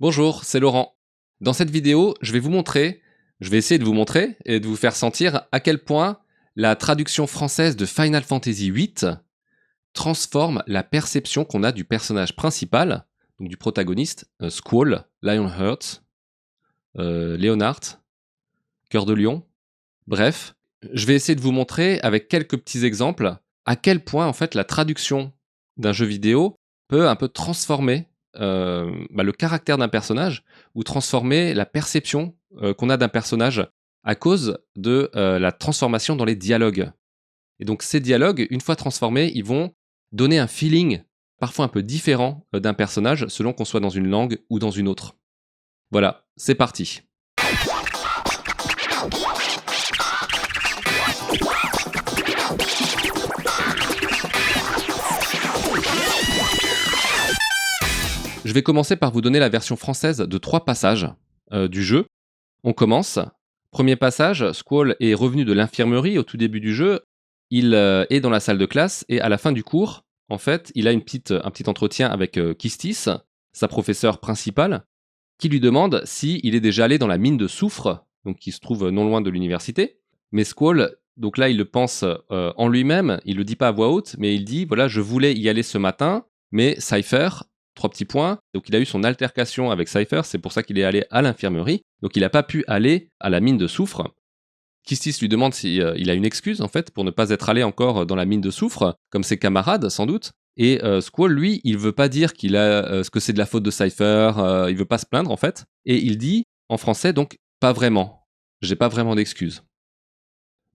Bonjour, c'est Laurent. Dans cette vidéo, je vais essayer de vous montrer et de vous faire sentir à quel point la traduction française de Final Fantasy VIII transforme la perception qu'on a du personnage principal, donc du protagoniste, Squall, Lionheart, Leonard, Cœur de Lion. Bref, je vais essayer de vous montrer avec quelques petits exemples à quel point en fait la traduction d'un jeu vidéo peut un peu transformer le caractère d'un personnage ou transformer la perception qu'on a d'un personnage à cause de la transformation dans les dialogues. Et donc ces dialogues, une fois transformés, ils vont donner un feeling parfois un peu différent d'un personnage selon qu'on soit dans une langue ou dans une autre. Voilà, c'est parti. Je vais commencer par vous donner la version française de 3 passages du jeu. On commence. Premier passage, Squall est revenu de l'infirmerie au tout début du jeu. Il est dans la salle de classe et à la fin du cours, en fait, il a un petit entretien avec Kistis, sa professeure principale, qui lui demande s'il est déjà allé dans la mine de soufre, donc qui se trouve non loin de l'université. Mais Squall, donc là, il le pense en lui-même, il le dit pas à voix haute, mais il dit voilà, je voulais y aller ce matin, mais Cypher, 3 petits points. Donc il a eu son altercation avec Cypher, c'est pour ça qu'il est allé à l'infirmerie. Donc il n'a pas pu aller à la mine de soufre. Kistis lui demande s'il a une excuse en fait pour ne pas être allé encore dans la mine de soufre, comme ses camarades sans doute. Et Squall, lui, il veut pas dire qu'il a ce que c'est de la faute de Cypher, il veut pas se plaindre en fait. Et il dit en français donc pas vraiment. J'ai pas vraiment d'excuses.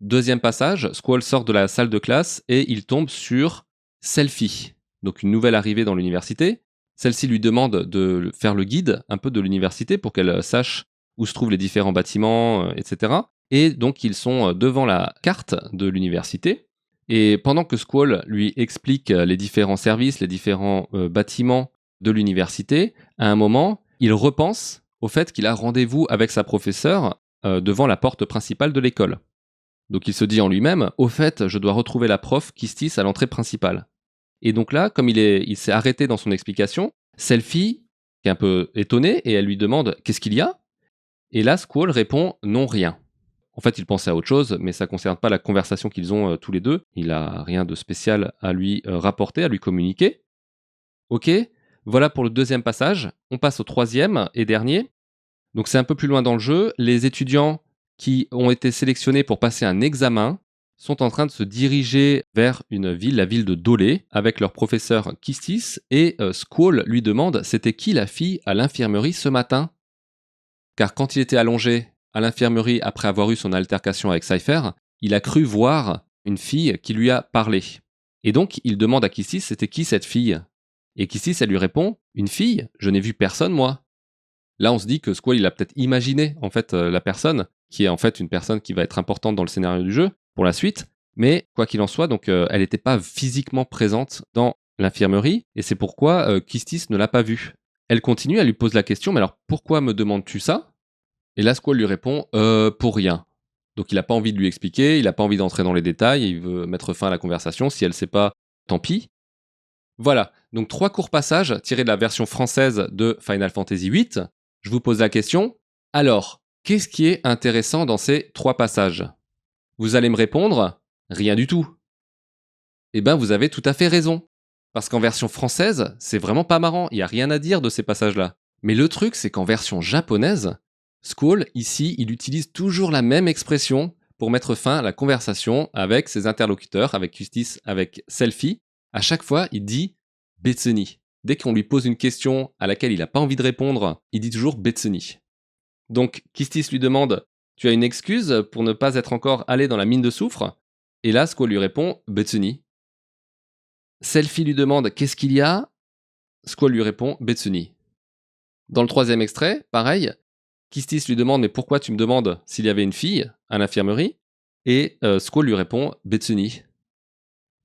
Deuxième passage, Squall sort de la salle de classe et il tombe sur Selphie, donc une nouvelle arrivée dans l'université. Celle-ci lui demande de faire le guide un peu de l'université pour qu'elle sache où se trouvent les différents bâtiments, etc. Et donc ils sont devant la carte de l'université. Et pendant que Squall lui explique les différents services, les différents bâtiments de l'université, à un moment, il repense au fait qu'il a rendez-vous avec sa professeure devant la porte principale de l'école. Donc il se dit en lui-même, au fait, je dois retrouver la prof Kistis à l'entrée principale. Et donc là, comme il s'est arrêté dans son explication, Selphie est un peu étonnée et elle lui demande qu'est-ce qu'il y a. Et là, Squall répond non, rien. En fait, il pensait à autre chose, mais ça ne concerne pas la conversation qu'ils ont tous les deux. Il n'a rien de spécial à lui rapporter, à lui communiquer. Ok, voilà pour le deuxième passage. On passe au troisième et dernier. Donc c'est un peu plus loin dans le jeu. Les étudiants qui ont été sélectionnés pour passer un examen sont en train de se diriger vers une ville, la ville de Dolé, avec leur professeur Kistis, et Squall lui demande c'était qui la fille à l'infirmerie ce matin. Car quand il était allongé à l'infirmerie après avoir eu son altercation avec Cypher, il a cru voir une fille qui lui a parlé. Et donc il demande à Kistis c'était qui cette fille. Et Kistis elle lui répond une fille, je n'ai vu personne moi. Là, on se dit que Squall, il a peut-être imaginé en fait la personne, qui est en fait une personne qui va être importante dans le scénario du jeu pour la suite. Mais quoi qu'il en soit, donc elle n'était pas physiquement présente dans l'infirmerie, et c'est pourquoi Kistis ne l'a pas vue. Elle continue, elle lui pose la question, mais alors pourquoi me demandes-tu ça? Et là, Squall lui répond pour rien. Donc il n'a pas envie de lui expliquer, il n'a pas envie d'entrer dans les détails, il veut mettre fin à la conversation. Si elle ne sait pas, tant pis. Voilà, donc 3 courts passages tirés de la version française de Final Fantasy VIII. Je vous pose la question, alors, qu'est-ce qui est intéressant dans ces 3 passages? Vous allez me répondre, rien du tout. Eh bien, vous avez tout à fait raison. Parce qu'en version française, c'est vraiment pas marrant, il n'y a rien à dire de ces passages-là. Mais le truc, c'est qu'en version japonaise, Squall, ici, il utilise toujours la même expression pour mettre fin à la conversation avec ses interlocuteurs, avec Kistis, avec Selphie. À chaque fois, il dit Betsuni. Dès qu'on lui pose une question à laquelle il n'a pas envie de répondre, il dit toujours Betsuni. Donc, Kistis lui demande tu as une excuse pour ne pas être encore allé dans la mine de soufre? Et là, Squall lui répond Betsuni. Selphie lui demande qu'est-ce qu'il y a? Squall lui répond Betsuni. Dans le troisième extrait, pareil, Kistis lui demande mais pourquoi tu me demandes s'il y avait une fille à l'infirmerie? Et Squall lui répond Betsuni.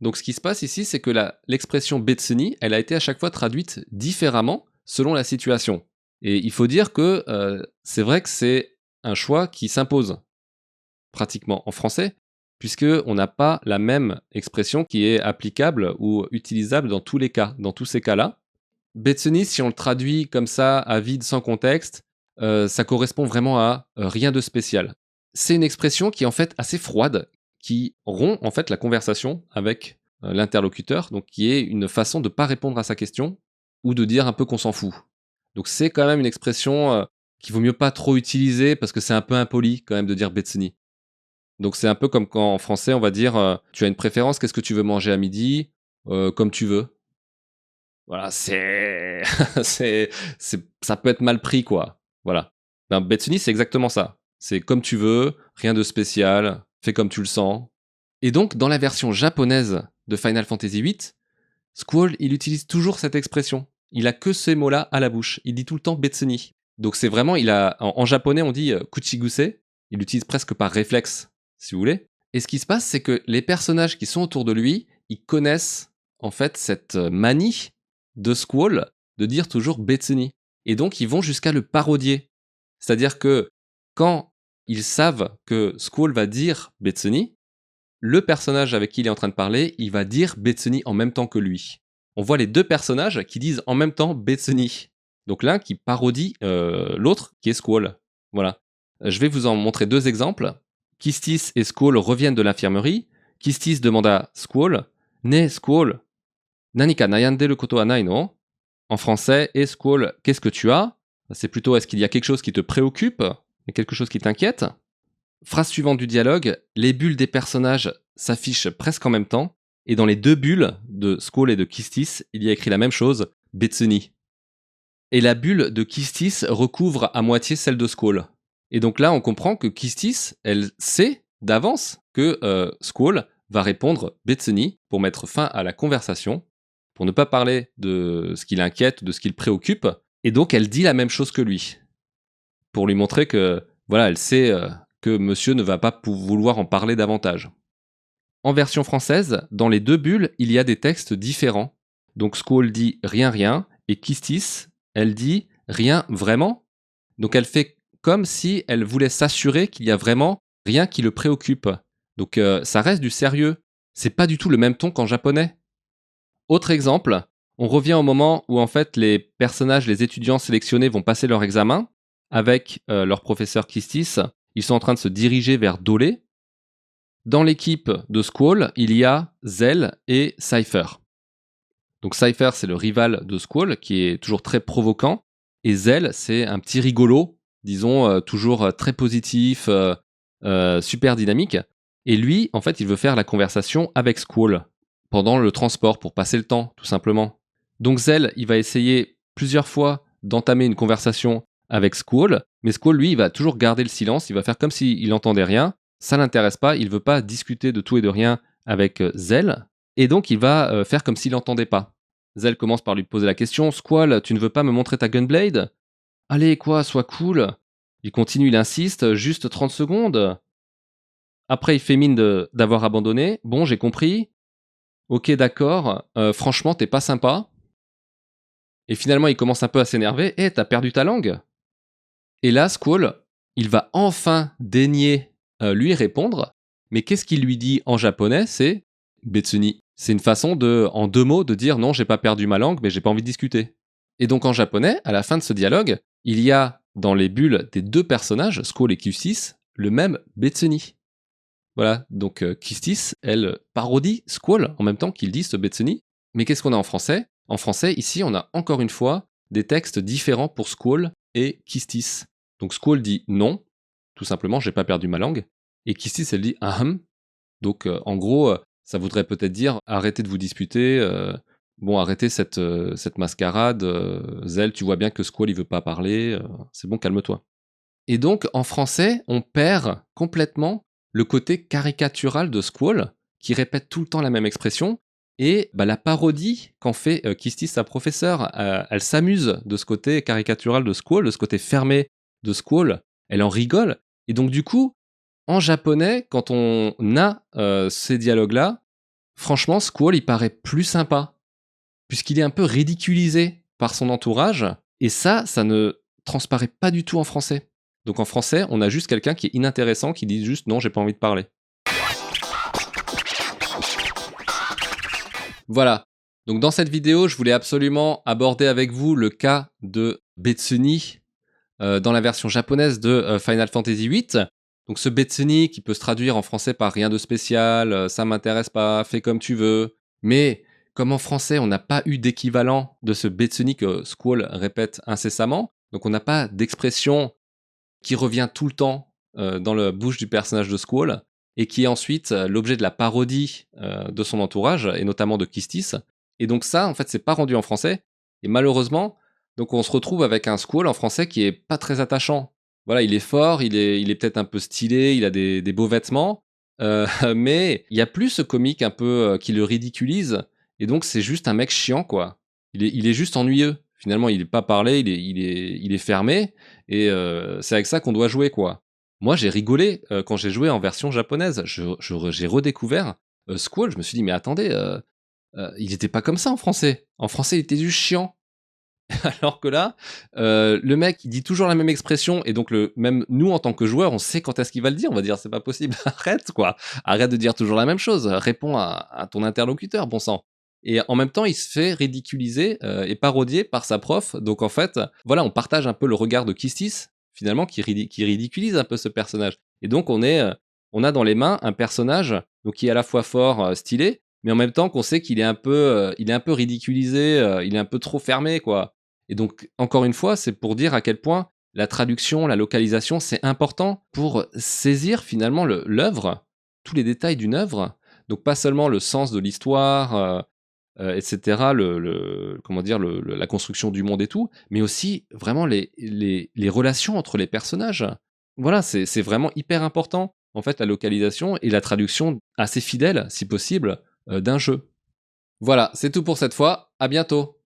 Donc ce qui se passe ici, c'est que l'expression Betsuni, elle a été à chaque fois traduite différemment selon la situation. Et il faut dire que c'est vrai que c'est un choix qui s'impose pratiquement en français, puisqu'on n'a pas la même expression qui est applicable ou utilisable dans tous les cas. Dans tous ces cas-là, Betsuni, si on le traduit comme ça, à vide, sans contexte, ça correspond vraiment à rien de spécial. C'est une expression qui est en fait assez froide, qui rompt en fait la conversation avec l'interlocuteur, donc qui est une façon de ne pas répondre à sa question ou de dire un peu qu'on s'en fout. Donc c'est quand même une expression qu'il vaut mieux pas trop utiliser parce que c'est un peu impoli quand même de dire Betsuni. Donc c'est un peu comme quand en français on va dire tu as une préférence, qu'est-ce que tu veux manger à midi? Comme tu veux. Voilà, c'est ça peut être mal pris, quoi. Voilà. Ben, Betsuni, c'est exactement ça. C'est comme tu veux, rien de spécial, fais comme tu le sens. Et donc, dans la version japonaise de Final Fantasy VIII, Squall, il utilise toujours cette expression. Il a que ces mots-là à la bouche. Il dit tout le temps Betsuni. Donc c'est vraiment, en japonais, on dit Kuchiguse. Il l'utilise presque par réflexe, si vous voulez. Et ce qui se passe, c'est que les personnages qui sont autour de lui, ils connaissent en fait cette manie de Squall de dire toujours Betsuni. Et donc ils vont jusqu'à le parodier. C'est-à-dire que quand ils savent que Squall va dire Betsuni, le personnage avec qui il est en train de parler, il va dire Betsuni en même temps que lui. On voit les deux personnages qui disent en même temps Betsuni. Donc l'un qui parodie l'autre qui est Squall. Voilà. Je vais vous en montrer deux exemples. Kistis et Squall reviennent de l'infirmerie. Kistis demande à Squall Ne Squall, nanika nayanderu koto wa nai no? En français, et Squall, qu'est-ce que tu as? C'est plutôt est-ce qu'il y a quelque chose qui te préoccupe? Quelque chose qui t'inquiète? Phrase suivante du dialogue, les bulles des personnages s'affichent presque en même temps, et dans les deux bulles de Squall et de Kistis, il y a écrit la même chose, Betsuni. Et la bulle de Kistis recouvre à moitié celle de Squall. Et donc là, on comprend que Kistis, elle sait d'avance que Squall va répondre Betsuni pour mettre fin à la conversation, pour ne pas parler de ce qui l'inquiète, de ce qui le préoccupe, et donc elle dit la même chose que lui, pour lui montrer que, voilà, elle sait que monsieur ne va pas vouloir en parler davantage. En version française, dans les deux bulles, il y a des textes différents. Donc Squall dit rien rien, et Kistis, elle dit rien vraiment. Donc elle fait comme si elle voulait s'assurer qu'il y a vraiment rien qui le préoccupe. Donc ça reste du sérieux. C'est pas du tout le même ton qu'en japonais. Autre exemple, on revient au moment où en fait les personnages, les étudiants sélectionnés vont passer leur examen avec leur professeur Kistis. Ils sont en train de se diriger vers Dole. Dans l'équipe de Squall, il y a Zell et Cypher. Donc Cypher, c'est le rival de Squall, qui est toujours très provoquant. Et Zell, c'est un petit rigolo, disons, toujours très positif, super dynamique. Et lui, en fait, il veut faire la conversation avec Squall pendant le transport, pour passer le temps, tout simplement. Donc Zell, il va essayer plusieurs fois d'entamer une conversation avec Squall, mais Squall, lui, il va toujours garder le silence, il va faire comme s'il n'entendait rien, ça l'intéresse pas, il veut pas discuter de tout et de rien avec Zell, et donc il va faire comme s'il n'entendait pas. Zell commence par lui poser la question, Squall, tu ne veux pas me montrer ta Gunblade? Allez, quoi, sois cool. Il continue, il insiste, juste 30 secondes. Après, il fait mine d'avoir abandonné. Bon, j'ai compris. Ok, d'accord. Franchement, t'es pas sympa. Et finalement, il commence un peu à s'énerver. Eh, t'as perdu ta langue? Et là, Squall, il va enfin daigner lui répondre. Mais qu'est-ce qu'il lui dit en japonais? C'est Betsuni. C'est une façon en deux mots, de dire non, j'ai pas perdu ma langue, mais j'ai pas envie de discuter. Et donc en japonais, à la fin de ce dialogue, il y a dans les bulles des deux personnages, Squall et Kistis, le même Betsuni. Voilà, donc Kistis, elle parodie Squall en même temps qu'il dit ce Betsuni. Mais qu'est-ce qu'on a en français? En français, ici, on a encore une fois des textes différents pour Squall et Kistis. Donc Squall dit non, tout simplement, j'ai pas perdu ma langue. Et Kistis, elle dit ahem. Donc en gros, ça voudrait peut-être dire arrêtez de vous disputer, arrêtez cette mascarade, Zell, tu vois bien que Squall il veut pas parler, c'est bon, calme-toi. Et donc en français, on perd complètement le côté caricatural de Squall, qui répète tout le temps la même expression, et la parodie qu'en fait Kistis, sa professeure, elle s'amuse de ce côté caricatural de Squall, de ce côté fermé de Squall, elle en rigole, et donc du coup, en japonais, quand on a ces dialogues-là, franchement, Squall, il paraît plus sympa, puisqu'il est un peu ridiculisé par son entourage, et ça ne transparaît pas du tout en français. Donc en français, on a juste quelqu'un qui est inintéressant, qui dit juste non, j'ai pas envie de parler. Voilà. Donc dans cette vidéo, je voulais absolument aborder avec vous le cas de Betsuni dans la version japonaise de Final Fantasy VIII. Donc ce Betsuni qui peut se traduire en français par rien de spécial, ça m'intéresse pas, fais comme tu veux. Mais comme en français, on n'a pas eu d'équivalent de ce Betsuni que Squall répète incessamment, donc on n'a pas d'expression qui revient tout le temps dans la bouche du personnage de Squall, et qui est ensuite l'objet de la parodie de son entourage, et notamment de Kistis. Et donc ça, en fait, c'est pas rendu en français. Et malheureusement, donc on se retrouve avec un Squall en français qui est pas très attachant. Voilà, il est fort, il est peut-être un peu stylé, il a des beaux vêtements, mais il y a plus ce comique un peu qui le ridiculise, et donc c'est juste un mec chiant, quoi. Il est juste ennuyeux. Finalement, il est pas parlé, il est fermé, et c'est avec ça qu'on doit jouer, quoi. Moi, j'ai rigolé quand j'ai joué en version japonaise. J'ai redécouvert Squall. Je me suis dit, mais attendez, il était pas comme ça en français. En français, il était juste chiant. Alors que là, le mec, il dit toujours la même expression, et donc même nous, en tant que joueurs, on sait quand est-ce qu'il va le dire. On va dire, c'est pas possible, arrête, quoi. Arrête de dire toujours la même chose. Réponds à ton interlocuteur, bon sang. Et en même temps, il se fait ridiculiser et parodier par sa prof. Donc en fait, voilà, on partage un peu le regard de Kistis, finalement, qui ridiculise un peu ce personnage. Et donc on a dans les mains un personnage donc qui est à la fois fort, stylé, mais en même temps qu'on sait qu'il est un peu ridiculisé, il est un peu trop fermé, quoi. Et donc, encore une fois, c'est pour dire à quel point la traduction, la localisation, c'est important pour saisir finalement l'œuvre, tous les détails d'une œuvre. Donc pas seulement le sens de l'histoire, etc., comment dire, la construction du monde et tout, mais aussi vraiment les relations entre les personnages. Voilà, c'est vraiment hyper important, en fait, la localisation et la traduction assez fidèle, si possible, d'un jeu. Voilà, c'est tout pour cette fois. À bientôt.